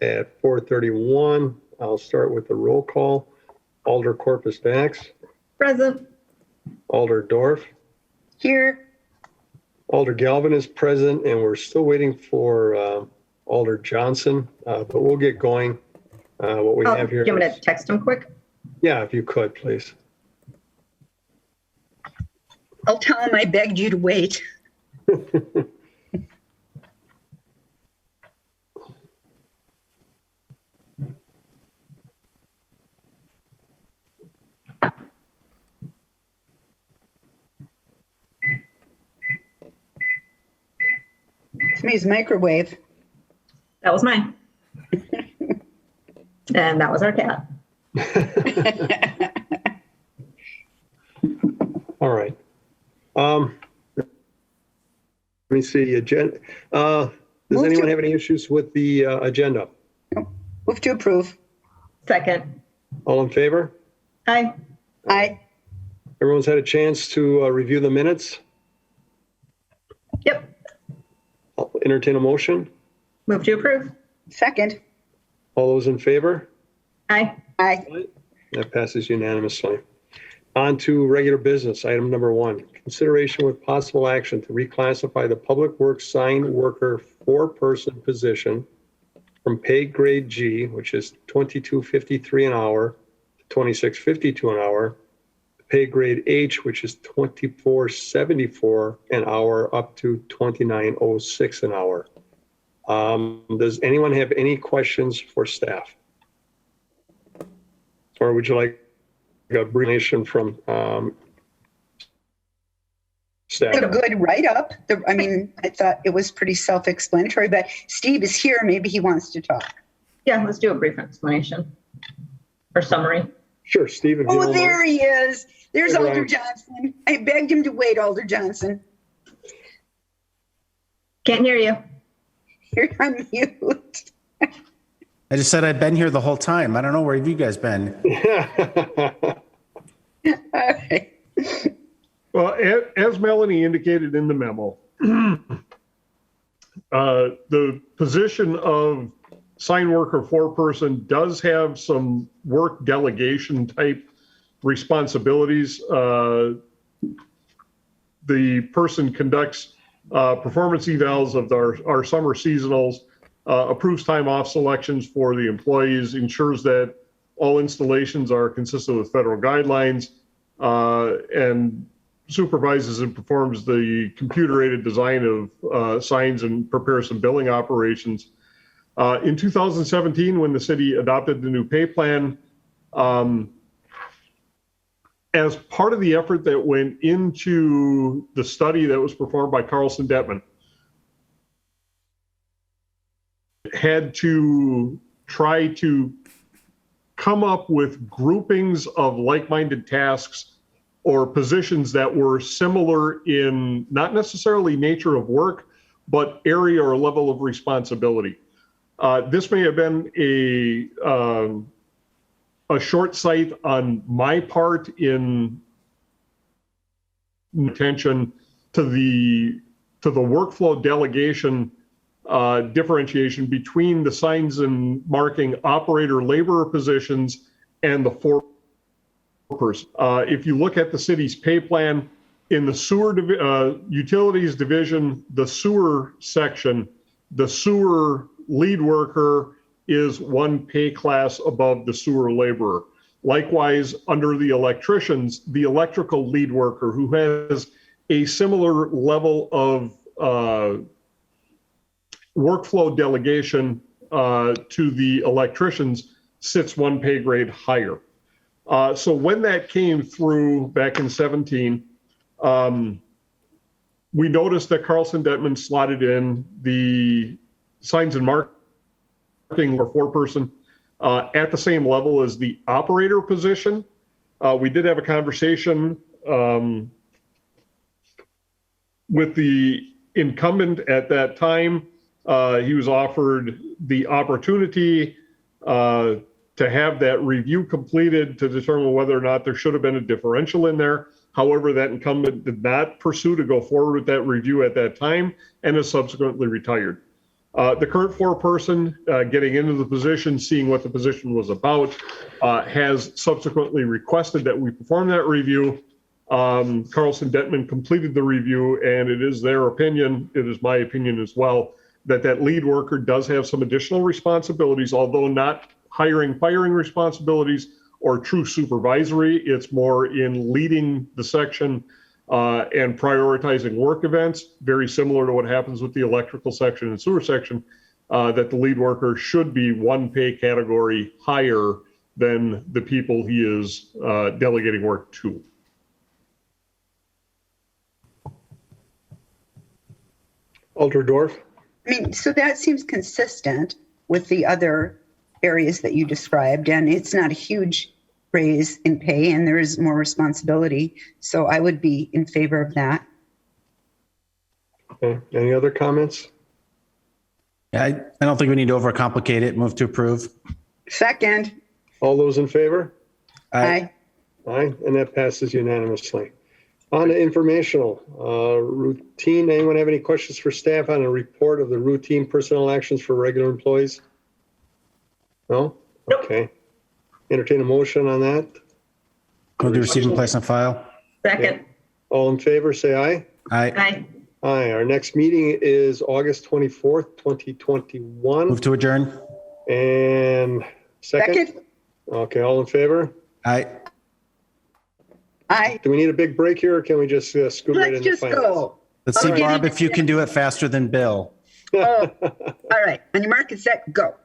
at 4:31. I'll start with the roll call. Alder Corpus Dax. Present. Alder Dorf. Here. Alder Galvin is present, and we're still waiting for Alder Johnson, but we'll get going. What we have here. Do you want me to text him quick? Yeah, if you could, please. I'll tell him I begged you to wait. It's me's microwave. That was mine. And that was our cat. All right. Let me see. Agenda. Does anyone have any issues with the agenda? Move to approve. Second. All in favor? Aye. Aye. Everyone's had a chance to review the minutes? Yep. I'll entertain a motion. Move to approve. Second. All those in favor? Aye. Aye. That passes unanimously. On to regular business. Item number 1, consideration with possible action to reclassify the Public Works sign worker 4-person position from pay grade G, which is $22.53 an hour, to $26.52 an hour, to pay grade H, which is $24.74 an hour, up to $29.06 an hour. Does anyone have any questions for staff? Or would you like a brief explanation from staff? A good write-up. I thought it was pretty self-explanatory, but Steve is here. Maybe he wants to talk. Yeah, let's do a brief explanation or summary. Sure, Steve. Oh, there he is. There's Hey, Alder Brian. Johnson. I begged him to wait, Alder Johnson. Can't hear you. You're on mute. I just said I've been here the whole time. I don't know where have you guys been. All right. Well, as Melanie indicated in the memo, the position of sign worker 4-person does have some work delegation type responsibilities. The person conducts performance evals of our summer seasonals, approves time off selections for the employees, ensures that all installations are consistent with federal guidelines, and supervises and performs the computer-aided design of signs and prepares some billing operations. In 2017, when the city adopted the new pay plan, as part of the effort that went into the study that was performed by Carlson Detman, had to try to come up with groupings of like-minded tasks or positions that were similar in not necessarily nature of work, but area or level of responsibility. This may have been a short sight on my part in attention to the workflow delegation differentiation between the signs and marking operator laborer positions and the 4-person. If you look at the city's pay plan, in the sewer utilities division, the sewer section, the sewer lead worker is 1 pay class above the sewer laborer. Likewise, under the electricians, the electrical lead worker, who has a similar level of workflow delegation to the electricians, sits 1 pay grade higher. So when that came through back in 17, we noticed that Carlson Detman slotted in the signs and marking or 4-person at the same level as the operator position. We did have a conversation with the incumbent at that time. He was offered the opportunity to have that review completed to determine whether or not there should have been a differential in there. However, that incumbent did not pursue to go forward with that review at that time and has subsequently retired. The current foreperson getting into the position, seeing what the position was about, has subsequently requested that we perform that review. Carlson Detman completed the review, and it is their opinion, it is my opinion as well, that lead worker does have some additional responsibilities, although not firing responsibilities or true supervisory. It's more in leading the section and prioritizing work events, very similar to what happens with the electrical section and sewer section, that the lead worker should be one pay category higher than the people he is delegating work to. Alder Dorf? I mean, so that seems consistent with the other areas that you described, and it's not a huge raise in pay, and there is more responsibility. So I would be in favor of that. Okay. Any other comments? Yeah, I don't think we need to overcomplicate it. Move to approve. Second, All those in favor? aye. Aye, and that passes unanimously. On to informational, routine. Anyone have any questions for staff on a report of the routine personnel actions for regular employees? No? Okay. Entertain a motion on that. Go to receive and place on file. Second. All in favor, say aye. Aye. Aye. Aye. Our next meeting is August 24th, 2021. Move to adjourn. And second? Second, Okay, all in favor? Aye. aye. Do we need a big break here, or can we just scoot right Let's into just finance? go. Let's see, Okay. Barb, if you can do it faster than Bill. Oh, all right. On your mark and set, go.